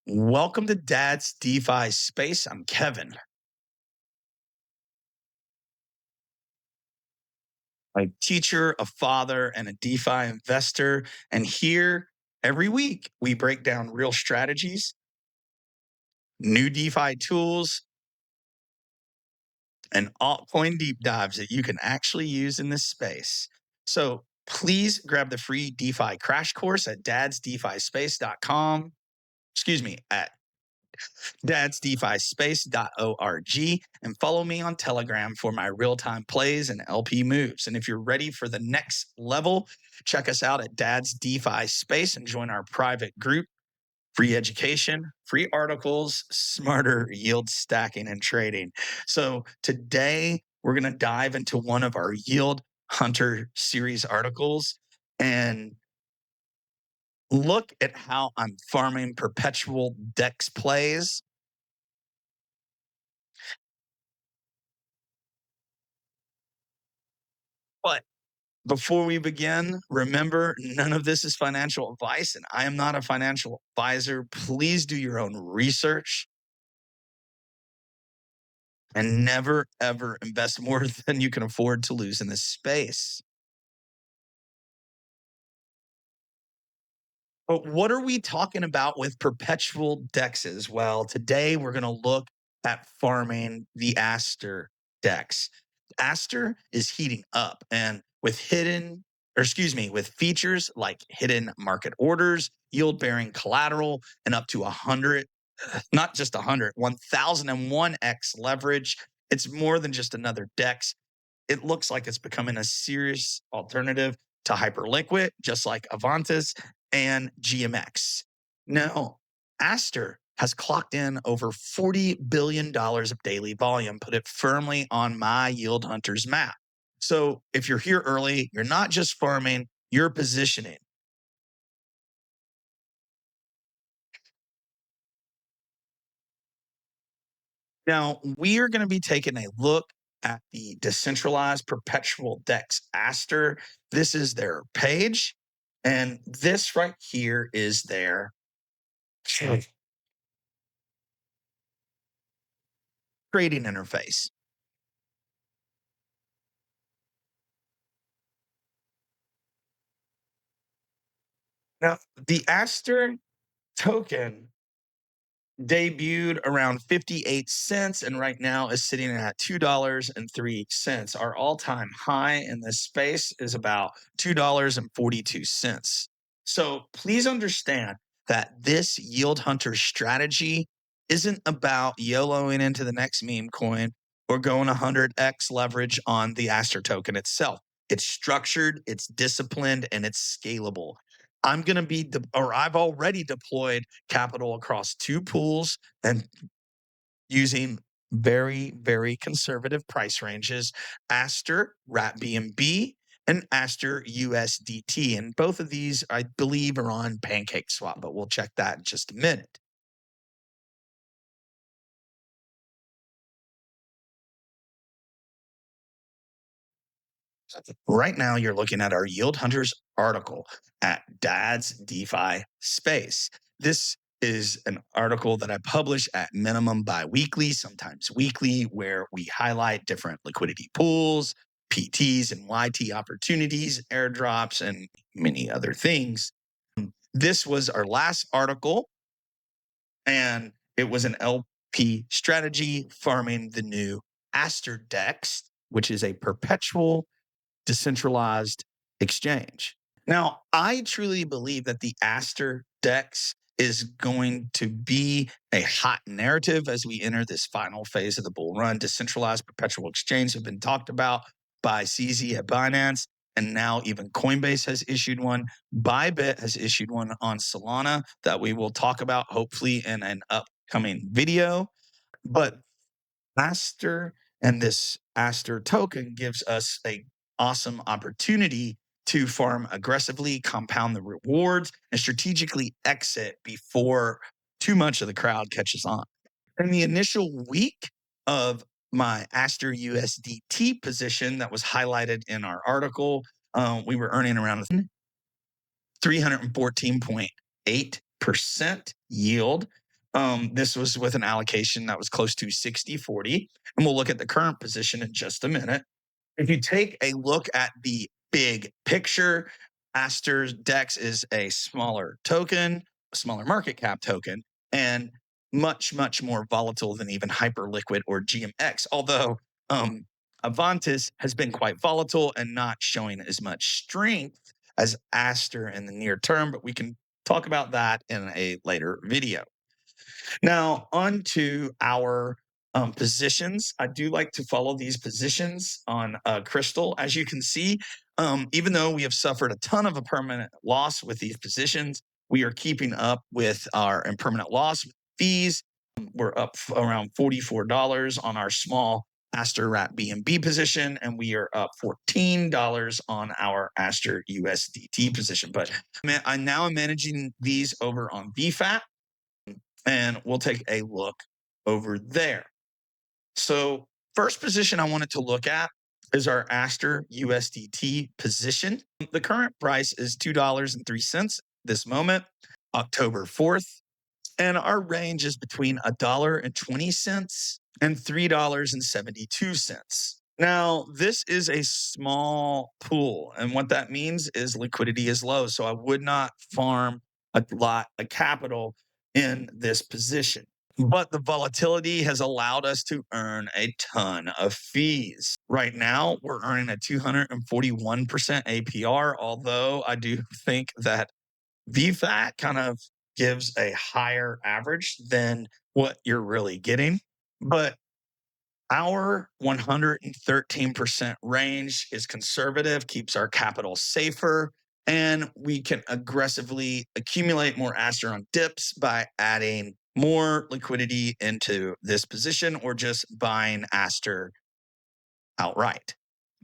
Welcome to Dad's DeFi Space. I'm Kevin, a teacher, a father, and a DeFi investor. And here every week, we break down real strategies, new DeFi tools, and altcoin deep dives that you can actually use in this space. So please grab the free DeFi crash course at dadsdefispace.com. Excuse me, at dadsdefispace.org and follow me on Telegram for my real-time plays and LP moves. And if you're ready for the next level, check us out at Dad's DeFi Space and join our private group. Free education, free articles, smarter yield stacking and trading. So today we're going to dive into one of our Yield Hunter series articles and look at how I'm farming perpetual DEX plays. But before we begin, remember none of this is financial advice, and I am not a financial advisor. Please do your own research and never, ever invest more than you can afford to lose in this space. But what are we talking about with perpetual dexes? Well, today we're going to look at farming the Aster DEX. Aster is heating up and with features like hidden market orders, yield bearing collateral, and up to 100, not just 100, 1001x leverage. It's more than just another DEX. It looks like it's becoming a serious alternative to Hyperliquid, just like Avantis and GMX. Now, Aster has clocked in over $40 billion of daily volume, put it firmly on my Yield Hunters map. So if you're here early, you're not just farming, you're positioning. Now, we are going to be taking a look at the decentralized perpetual DEX Aster. This is their page. And this right here is their trading interface. Now, the Aster token debuted around 58 cents and right now is sitting at $2.03. Our all-time high in this space is about $2.42. So please understand that this yield hunter strategy isn't about YOLOing into the next meme coin or going 100x leverage on the Aster token itself. It's structured, it's disciplined, and it's scalable. I'm going to be, or I've already deployed capital across two pools and using very, very conservative price ranges, Aster, RAT BNB, and Aster USDT. And both of these, I believe, are on Pancake Swap, but we'll check that in just a minute. Right now, you're looking at our Yield Hunters article at Dad's DeFi Space. This is an article that I publish at minimum bi-weekly, sometimes weekly, where we highlight different liquidity pools, PTs and YT opportunities, airdrops, and many other things. This was our last article, and it was an LP strategy farming the new Aster DEX, which is a perpetual decentralized exchange. Now, I truly believe that the Aster DEX is going to be a hot narrative as we enter this final phase of the bull run. Decentralized perpetual exchange have been talked about by CZ at Binance, and now even Coinbase has issued one. Bybit has issued one on Solana that we will talk about hopefully in an upcoming video. But Aster and this Aster token gives us a awesome opportunity to farm aggressively, compound the rewards, and strategically exit before too much of the crowd catches on. In the initial week of my Aster USDT position that was highlighted in our article, we were earning around 314.8% yield. This was with an allocation that was close to 60/40, and we'll look at the current position in just a minute. If you take a look at the big picture, Aster DEX is a smaller token, a smaller market cap token, and much, much more volatile than even Hyperliquid or GMX. Although Avantis has been quite volatile and not showing as much strength as Aster in the near term, but we can talk about that in a later video. Now, on to our positions. I do like to follow these positions on Crystal. As you can see, even though we have suffered a ton of a permanent loss with these positions, we are keeping up with our impermanent loss fees. We're up around $44 on our small Aster Wrap BNB position, and we are up $14 on our Aster USDT position. But I now am managing these over on VFAT, and we'll take a look over there. So first position I wanted to look at is our Aster USDT position. The current price is $2.03 this moment, October 4th, and our range is between $1.20 and $3.72. Now, this is a small pool, and what that means is liquidity is low. So I would not farm a lot of capital in this position. But the volatility has allowed us to earn a ton of fees. Right now, we're earning a 241% APR, although I do think that VFAT kind of gives a higher average than what you're really getting. But our 113% range is conservative, keeps our capital safer, and we can aggressively accumulate more Aster on dips by adding more liquidity into this position or just buying Aster outright.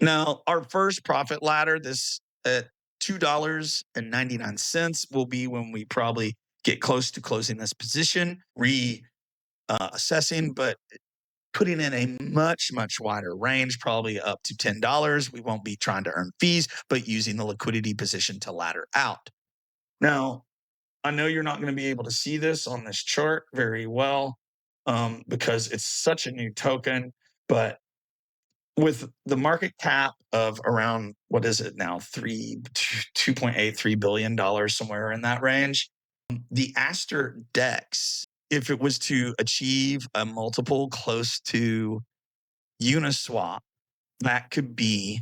Now, our first profit ladder, this at $2.99, will be when we probably get close to closing this position, assessing, but putting in a much, much wider range, probably up to $10. We won't be trying to earn fees, but using the liquidity position to ladder out. Now, I know you're not going to be able to see this on this chart very well because it's such a new token, but with the market cap of around, what is it now, $2.83 billion, somewhere in that range, the Aster DEX, if it was to achieve a multiple close to Uniswap, that could be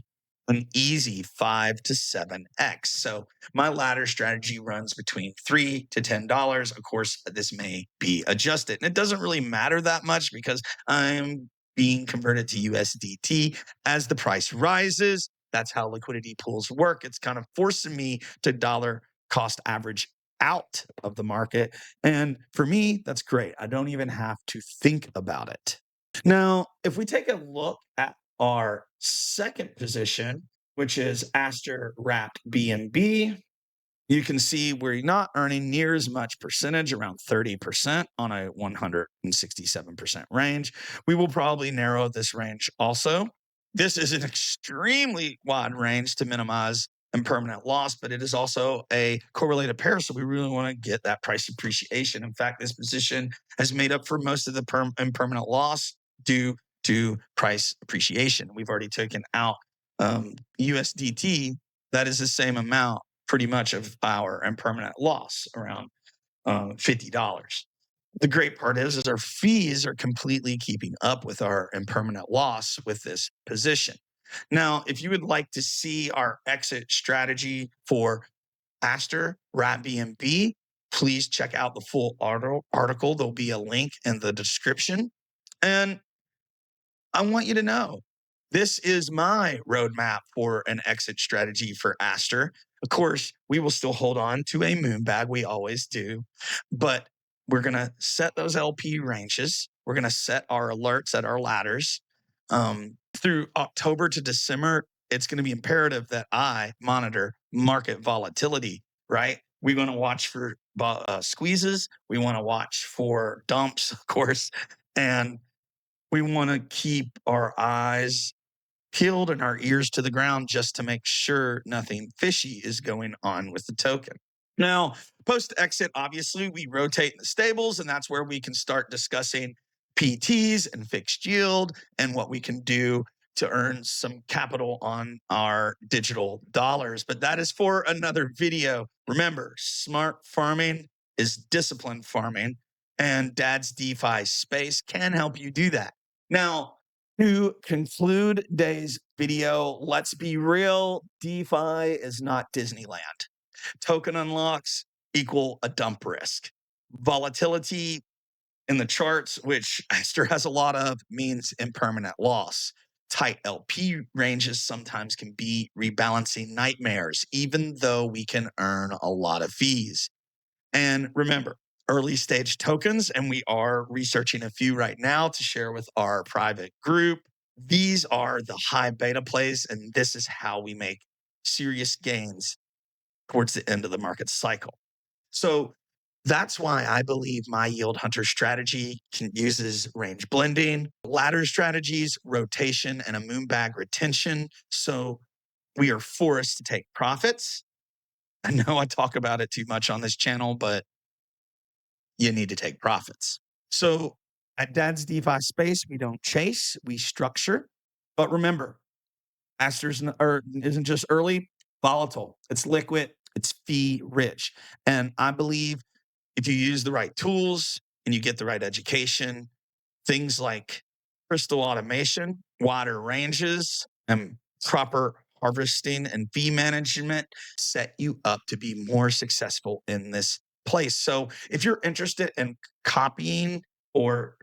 an easy 5 to 7x. So my ladder strategy runs between $3 to $10. Of course, this may be adjusted. And it doesn't really matter that much because I'm being converted to USDT as the price rises. That's how liquidity pools work. It's kind of forcing me to dollar cost average out of the market. And for me, that's great. I don't even have to think about it. Now, if we take a look at our second position, which is Aster Wrapped BNB, you can see we're not earning near as much percentage, around 30% on a 167% range. We will probably narrow this range also. This is an extremely wide range to minimize impermanent loss, but it is also a correlated pair. So we really want to get that price appreciation. In fact, this position has made up for most of the impermanent loss due to price appreciation. We've already taken out USDT. That is the same amount pretty much of our impermanent loss, around $50. The great part is our fees are completely keeping up with our impermanent loss with this position. Now, if you would like to see our exit strategy for Aster Wrap BNB, please check out the full article. There'll be a link in the description. And I want you to know this is my roadmap for an exit strategy for Aster. Of course, we will still hold on to a moonbag. We always do. But we're going to set those LP ranges. We're going to set our alerts at our ladders. Through October to December, it's going to be imperative that I monitor market volatility, right? We want to watch for squeezes. We want to watch for dumps, of course. And we want to keep our eyes peeled and our ears to the ground just to make sure nothing fishy is going on with the token. Now, post exit, obviously, we rotate in the stables, and that's where we can start discussing PTs and fixed yield and what we can do to earn some capital on our digital dollars. But that is for another video. Remember, smart farming is disciplined farming, and Dad's DeFi space can help you do that. Now, to conclude today's video, let's be real, DeFi is not Disneyland. Token unlocks equal a dump risk. Volatility in the charts, which Aster has a lot of, means impermanent loss. Tight LP ranges sometimes can be rebalancing nightmares, even though we can earn a lot of fees. And remember, early stage tokens, and we are researching a few right now to share with our private group. These are the high beta plays, and this is how we make serious gains towards the end of the market cycle. So that's why I believe my yield hunter strategy uses range blending, ladder strategies, rotation, and a moonbag retention. So we are forced to take profits. I know I talk about it too much on this channel, but you need to take profits. So at Dad's DeFi space, we don't chase, we structure. But remember, Aster's isn't just early, volatile. It's liquid, it's fee rich. And I believe if you use the right tools and you get the right education, things like crystal automation, wider ranges, and proper harvesting and fee management set you up to be more successful in this place. So if you're interested in copying or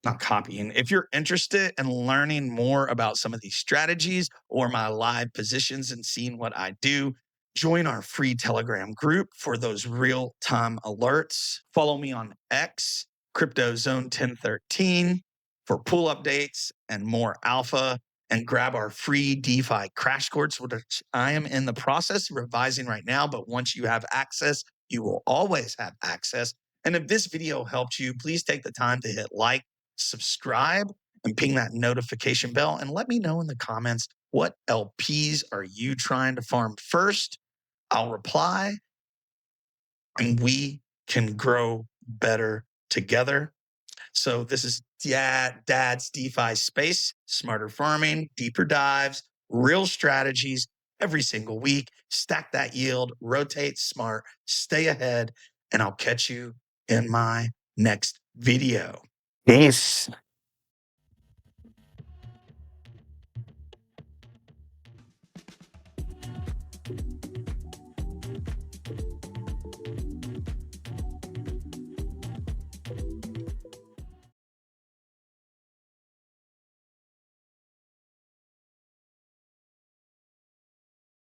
not copying. If you're interested in learning more about some of these strategies or my live positions and seeing what I do, join our free Telegram group for those real time alerts. Follow me on X, Crypto Zone 1013 for pool updates and more alpha. And grab our free DeFi crash course, which I am in the process of revising right now. But once you have access, you will always have access. And if this video helped you, please take the time to hit like, subscribe, and ping that notification bell. And let me know in the comments, what LPs are you trying to farm first? I'll reply, and we can grow better together. So this is Dad's DeFi space, smarter farming, deeper dives, real strategies every single week. Stack that yield, rotate smart, stay ahead, and I'll catch you in my next video. Peace.